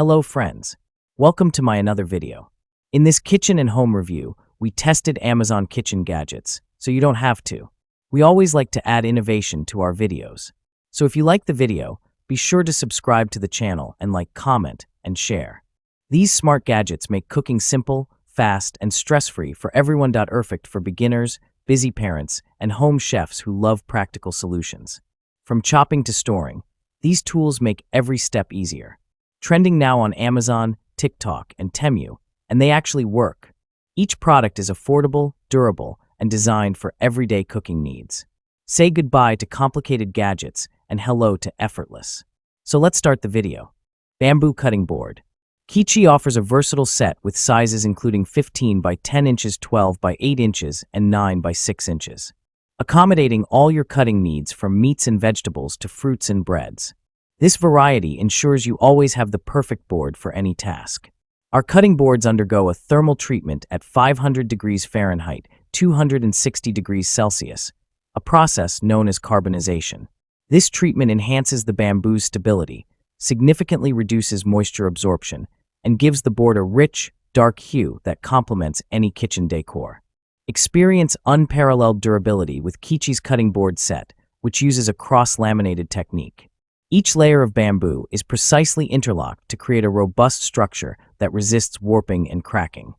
Hello friends, welcome to my another video. In this kitchen and home review, we tested Amazon kitchen gadgets, so you don't have to. We always like to add innovation to our videos. So if you like the video, be sure to subscribe to the channel and comment, and share. These smart gadgets make cooking simple, fast, and stress-free for everyone. Perfect for beginners, busy parents, and home chefs who love practical solutions. From chopping to storing, these tools make every step easier. Trending now on Amazon, TikTok, and Temu, and they actually work. Each product is affordable, durable, and designed for everyday cooking needs. Say goodbye to complicated gadgets and hello to effortless. So let's start the video. Bamboo cutting board. Culinary offers a versatile set with sizes including 15 by 10 inches, 12 by 8 inches, and 9 by 6 inches, accommodating all your cutting needs from meats and vegetables to fruits and breads. This variety ensures you always have the perfect board for any task. Our cutting boards undergo a thermal treatment at 500 degrees Fahrenheit, 260 degrees Celsius, a process known as carbonization. This treatment enhances the bamboo's stability, significantly reduces moisture absorption, and gives the board a rich, dark hue that complements any kitchen decor. Experience unparalleled durability with Culinary cutting board set, which uses a cross-laminated technique. Each layer of bamboo is precisely interlocked to create a robust structure that resists warping and cracking.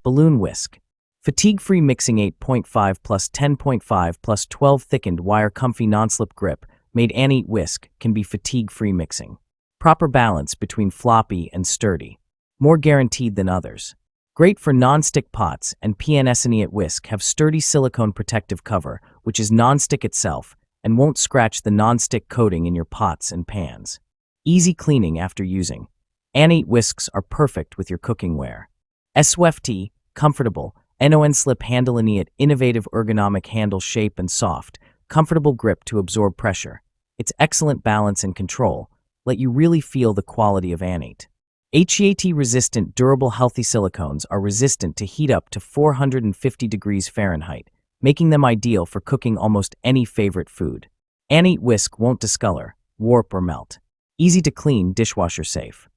Balloon whisk. Fatigue-free mixing 8.5 plus 10.5 plus 12 thickened wire comfy non-slip grip made anti whisk can be fatigue-free mixing. Proper balance between floppy and sturdy. More guaranteed than others. Great for non-stick pots, and PNSNE at whisk have sturdy silicone protective cover, which is non-stick itself and won't scratch the non-stick coating in your pots and pans. Easy cleaning after using. Anti whisks are perfect with your cooking ware. SWFT, comfortable, non-slip handle at innovative ergonomic handle shape and soft, comfortable grip to absorb pressure. Its excellent balance and control let you really feel the quality of Anate. HEAT-resistant durable healthy silicones are resistant to heat up to 450 degrees Fahrenheit, making them ideal for cooking almost any favorite food. Anate whisk won't discolor, warp, or melt. Easy to clean, dishwasher safe.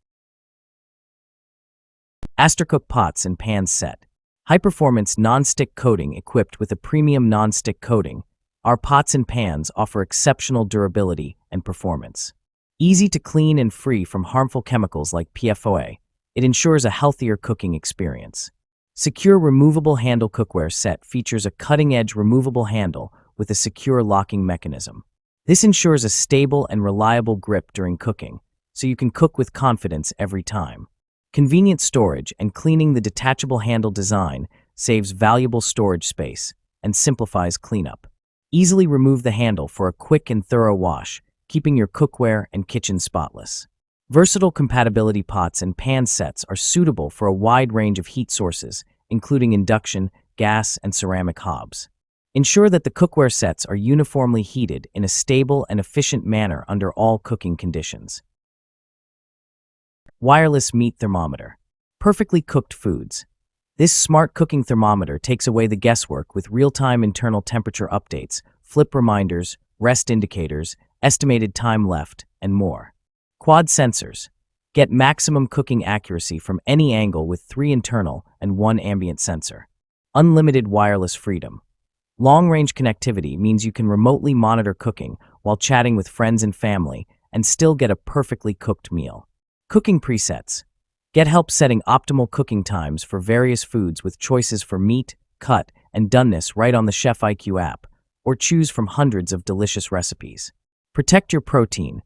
Astercook pots and pans set. High-performance non-stick coating equipped with a premium non-stick coating, our pots and pans offer exceptional durability and performance. Easy to clean and free from harmful chemicals like PFOA, it ensures a healthier cooking experience. Secure removable handle cookware set features a cutting-edge removable handle with a secure locking mechanism. This ensures a stable and reliable grip during cooking, so you can cook with confidence every time. Convenient storage and cleaning. The detachable handle design saves valuable storage space and simplifies cleanup. Easily remove the handle for a quick and thorough wash, keeping your cookware and kitchen spotless. Versatile compatibility pots and pan sets are suitable for a wide range of heat sources, including induction, gas, and ceramic hobs. Ensure that the cookware sets are uniformly heated in a stable and efficient manner under all cooking conditions. Wireless meat thermometer. Perfectly cooked foods. This smart cooking thermometer takes away the guesswork with real-time internal temperature updates, flip reminders, rest indicators, estimated time left, and more. Quad sensors. Get maximum cooking accuracy from any angle with 3 internal and 1 ambient sensor. Unlimited wireless freedom. Long-range connectivity means you can remotely monitor cooking while chatting with friends and family and still get a perfectly cooked meal. Cooking presets. Get help setting optimal cooking times for various foods with choices for meat, cut, and doneness right on the Chef IQ app, or choose from hundreds of delicious recipes. Protect your protein.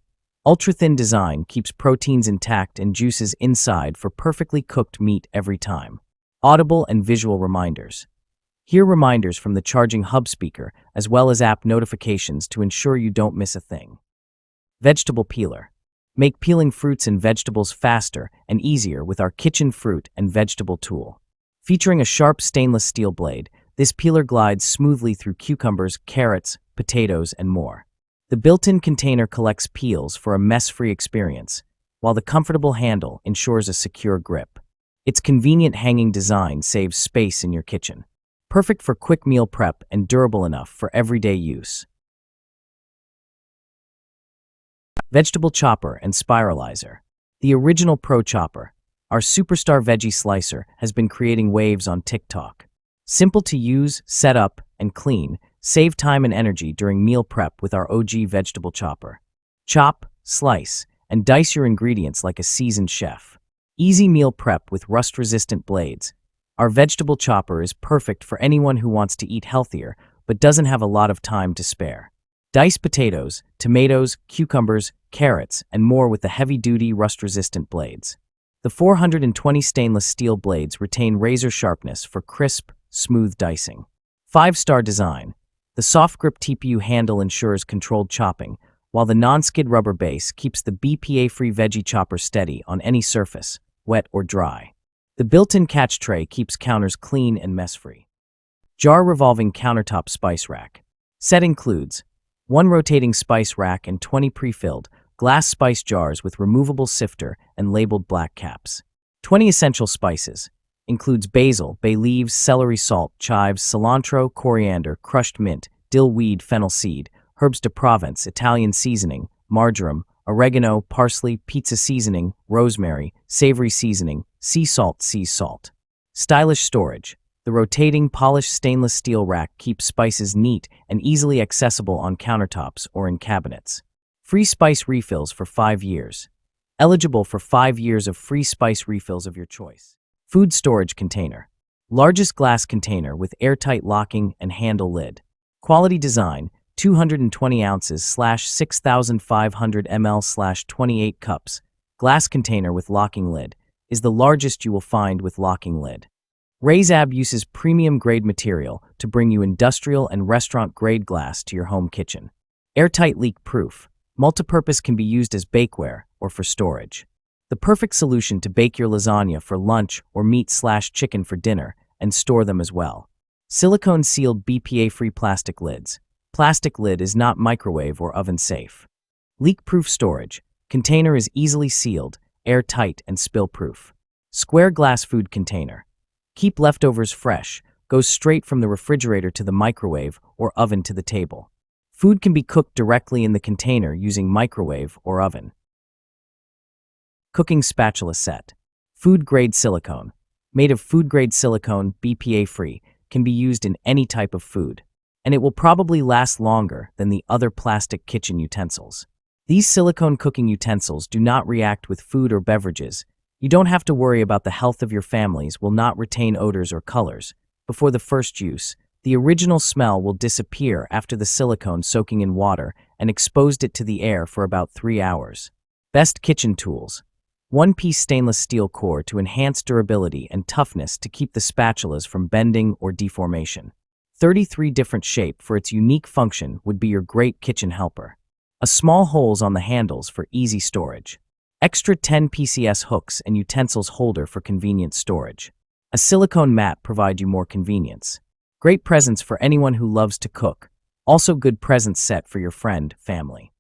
Ultra-thin design keeps proteins intact and juices inside for perfectly cooked meat every time. Audible and visual reminders. Hear reminders from the charging hub speaker as well as app notifications to ensure you don't miss a thing. Vegetable peeler. Make peeling fruits and vegetables faster and easier with our kitchen fruit and vegetable tool. Featuring a sharp stainless steel blade, this peeler glides smoothly through cucumbers, carrots, potatoes, and more. The built-in container collects peels for a mess-free experience, while the comfortable handle ensures a secure grip. Its convenient hanging design saves space in your kitchen. Perfect for quick meal prep and durable enough for everyday use. Vegetable chopper and spiralizer. The original Pro Chopper, our superstar veggie slicer, has been creating waves on TikTok. Simple to use, set up, and clean, save time and energy during meal prep with our OG vegetable chopper. Chop, slice, and dice your ingredients like a seasoned chef. Easy meal prep with rust-resistant blades. Our vegetable chopper is perfect for anyone who wants to eat healthier but doesn't have a lot of time to spare. Dice potatoes, tomatoes, cucumbers, carrots, and more with the heavy-duty, rust-resistant blades. The 420 stainless steel blades retain razor sharpness for crisp, smooth dicing. 5-star design. The soft grip TPU handle ensures controlled chopping, while the non-skid rubber base keeps the BPA-free veggie chopper steady on any surface, wet or dry. The built-in catch tray keeps counters clean and mess-free. Jar revolving countertop spice rack. Set includes 1 rotating spice rack and 20 pre-filled glass spice jars with removable sifter and labeled black caps. 20 essential spices. Includes basil, bay leaves, celery salt, chives, cilantro, coriander, crushed mint, dill weed, fennel seed, herbs de Provence, Italian seasoning, marjoram, oregano, parsley, pizza seasoning, rosemary, savory seasoning, sea salt, sea salt. Stylish storage. The rotating, polished stainless steel rack keeps spices neat and easily accessible on countertops or in cabinets. Free spice refills for 5 years. Eligible for 5 years of free spice refills of your choice. Food storage container. Largest glass container with airtight locking and handle lid. Quality design, 220 ounces / 6,500 ml / 28 cups. Glass container with locking lid is the largest you will find with locking lid. RaisAb uses premium grade material to bring you industrial and restaurant grade glass to your home kitchen. Airtight leak proof. Multipurpose, can be used as bakeware or for storage. The perfect solution to bake your lasagna for lunch or meat/chicken for dinner and store them as well. Silicone sealed BPA-free plastic lids. Plastic lid is not microwave or oven safe. Leak-proof storage. Container is easily sealed, airtight, and spill-proof. Square glass food container. Keep leftovers fresh. Goes straight from the refrigerator to the microwave or oven to the table. Food can be cooked directly in the container using microwave or oven. Cooking spatula set. Food-grade silicone. Made of food-grade silicone, BPA-free, can be used in any type of food, and it will probably last longer than the other plastic kitchen utensils. These silicone cooking utensils do not react with food or beverages. You don't have to worry about the health of your families will not retain odors or colors. Before the first use, the original smell will disappear after the silicone soaking in water and exposed it to the air for about 3 hours. Best kitchen tools. 1-piece stainless steel core to enhance durability and toughness to keep the spatulas from bending or deformation. 33 different shape for its unique function would be your great kitchen helper. A small holes on the handles for easy storage. Extra 10 PCS hooks and utensils holder for convenient storage. A silicone mat provide you more convenience. Great presents for anyone who loves to cook. Also good present set for your friend, family.